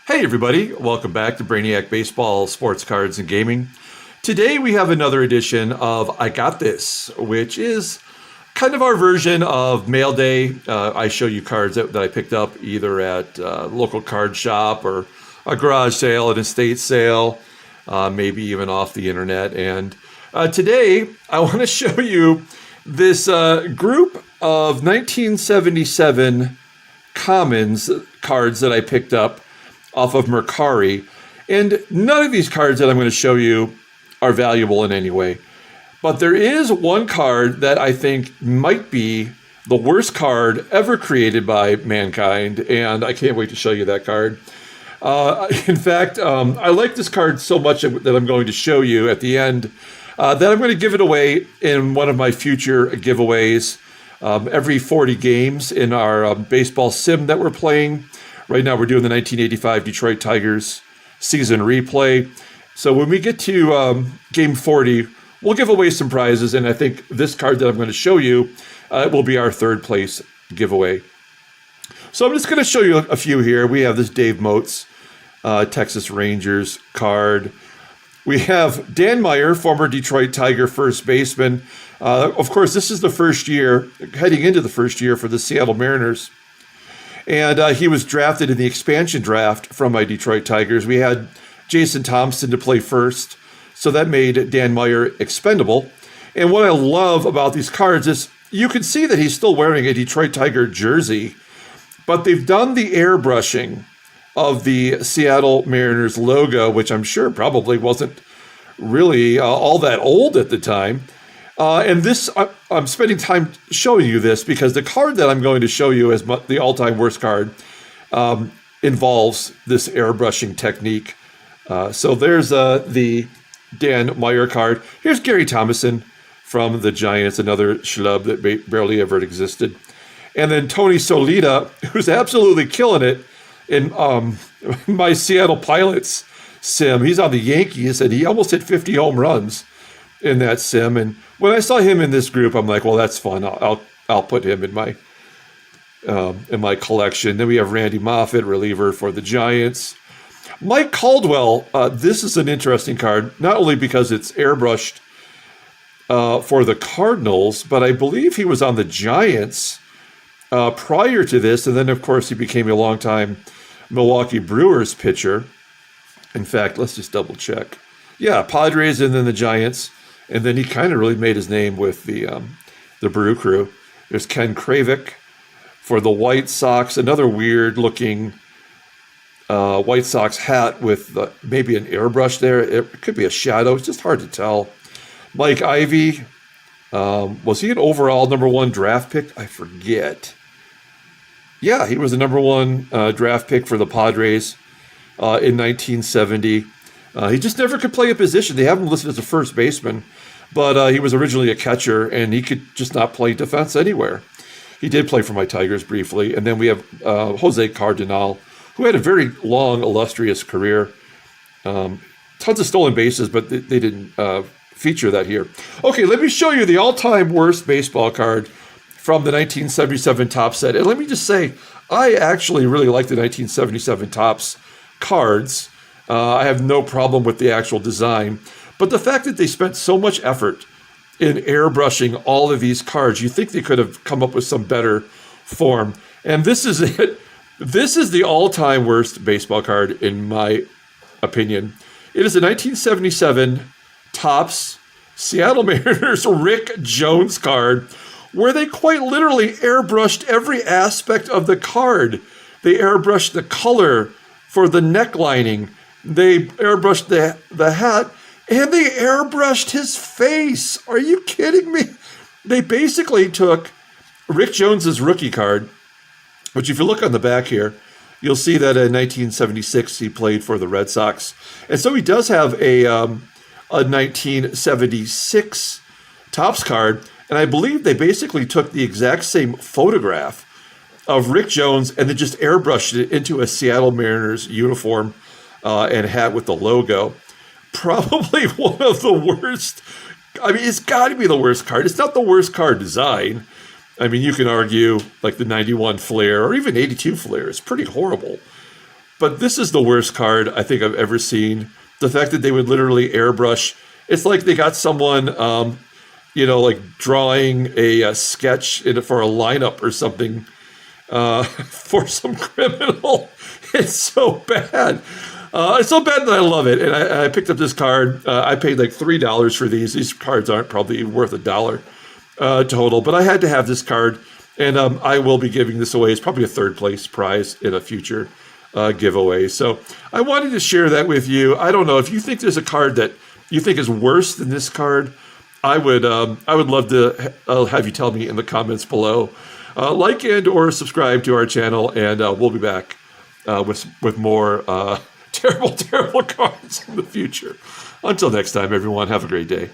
Hey everybody, welcome back to Brainiac Baseball, Sports Cards, and Gaming. Today we have another edition of I Got This, which is kind of our version of Mail Day. I show you cards that I picked up either at a local card shop or a garage sale, an estate sale, maybe even off the internet. And today I want to show you this group of 1977 Commons cards that I picked up off of Mercari. And none of these cards that I'm going to show you are valuable in any way. But there is one card that I think might be the worst card ever created by mankind, and I can't wait to show you that card. In fact, I like this card so much that I'm going to show you at the end that I'm going to give it away in one of my future giveaways. Every 40 games in our baseball sim that we're playing. Right now we're doing the 1985 Detroit Tigers season replay. So when we get to game 40, we'll give away some prizes, and I think this card that I'm going to show you will be our third place giveaway. So I'm just going to show you a few here. We have this Dave Moats Texas Rangers card. We have Dan Meyer, former Detroit Tiger first baseman. Of course, this is the first year, heading into the first year for the Seattle Mariners. And he was drafted in the expansion draft from my Detroit Tigers. We had Jason Thompson to play first, so that made Dan Meyer expendable. And what I love about these cards is you can see that he's still wearing a Detroit Tiger jersey, but they've done the airbrushing of the Seattle Mariners logo, which I'm sure probably wasn't really all that old at the time. And this, I'm spending time showing you this because the card that I'm going to show you as the all-time worst card involves this airbrushing technique. So there's the Dan Meyer card. Here's Gary Thomason from the Giants, another schlub that barely ever existed. And then Tony Solita, who's absolutely killing it in my Seattle Pilots sim. He's on the Yankees, and he almost hit 50 home runs in that sim. And when I saw him in this group, I'm like, well, that's fun. I'll put him in my collection. Then we have Randy Moffett, reliever for the Giants. Mike Caldwell, this is an interesting card, not only because it's airbrushed for the Cardinals, but I believe he was on the Giants prior to this. And then, of course, he became a longtime Milwaukee Brewers pitcher. In fact, let's just double check. Yeah, Padres and then the Giants. And then he kind of really made his name with the Brew Crew. There's Ken Kravick for the White Sox, another weird-looking White Sox hat with maybe an airbrush there. It could be a shadow. It's just hard to tell. Mike Ivy, was he an overall number one draft pick? I forget. Yeah, he was the number one draft pick for the Padres in 1970. He just never could play a position. They have him listed as a first baseman, but he was originally a catcher, and he could just not play defense anywhere. He did play for my Tigers briefly. And then we have Jose Cardinal, who had a very long, illustrious career. Tons of stolen bases, but they didn't feature that here. Okay, let me show you the all-time worst baseball card from the 1977 Topps set. And let me just say, I actually really like the 1977 Topps cards. I have no problem with the actual design, but the fact that they spent so much effort in airbrushing all of these cards, you think they could have come up with some better form. And this is it. This is the all-time worst baseball card, in my opinion. It is a 1977 Topps Seattle Mariners Rick Jones card, where they quite literally airbrushed every aspect of the card. They airbrushed the color for the neck lining. They airbrushed the hat, and they airbrushed his face. Are you kidding me? They basically took Rick Jones's rookie card, which if you look on the back here, you'll see that in 1976 he played for the Red Sox. And so he does have a 1976 Topps card, and I believe they basically took the exact same photograph of Rick Jones and then just airbrushed it into a Seattle Mariners uniform and hat with the logo. Probably one of the worst. I mean, it's got to be the worst card. It's not the worst card design. I mean, you can argue like the 91 Flair or even 82 Flair is pretty horrible. But this is the worst card I think I've ever seen. The fact that they would literally airbrush. It's like they got someone, like drawing a sketch for a lineup or something for some criminal. It's so bad. It's so bad that I love it. And I picked up this card. I paid like $3 for these. These cards aren't probably worth $1 total, but I had to have this card. And I will be giving this away. It's probably a third place prize in a future giveaway. So I wanted to share that with you. I don't know if you think there's a card that you think is worse than this card. I would love to have you tell me in the comments below. Like and or subscribe to our channel, and we'll be back with more terrible cards in the future. Until next time, everyone, have a great day.